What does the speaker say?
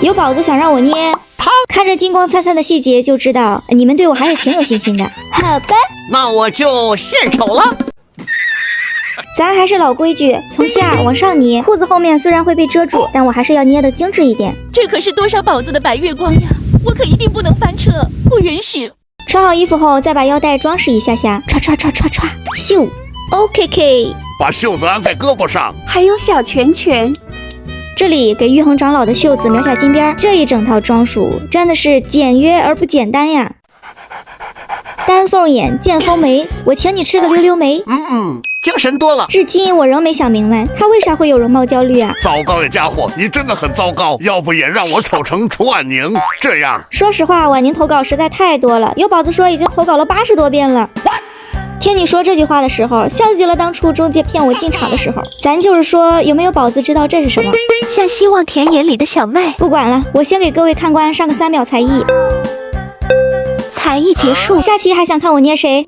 有宝子想让我捏，看着金光灿灿的细节就知道你们对我还是挺有信心的。好吧，那我就献丑了。咱还是老规矩，从下往上捏，裤子后面虽然会被遮住，但我还是要捏得精致一点。这可是多少宝子的白月光呀！我可一定不能翻车，不允许。穿好衣服后，再把腰带装饰一下下，唰唰唰唰唰，咻 ，OKK。把袖子安在胳膊上，还有小拳拳。这里给玉衡长老的袖子描下金边，这一整套装束真的是简约而不简单呀。丹凤眼，剑锋眉，我请你吃个溜溜梅。精神多了。至今我仍没想明白，他为啥会有容貌焦虑啊？糟糕的家伙，你真的很糟糕，要不也让我丑成楚婉宁这样。说实话，婉宁投稿实在太多了，有宝子说已经投稿了80多遍了。听你说这句话的时候，像极了当初中介骗我进场的时候。咱就是说，有没有宝子知道这是什么？像希望田野里的小麦。不管了，我先给各位看官上个3秒才艺。才艺结束，下期还想看我捏谁？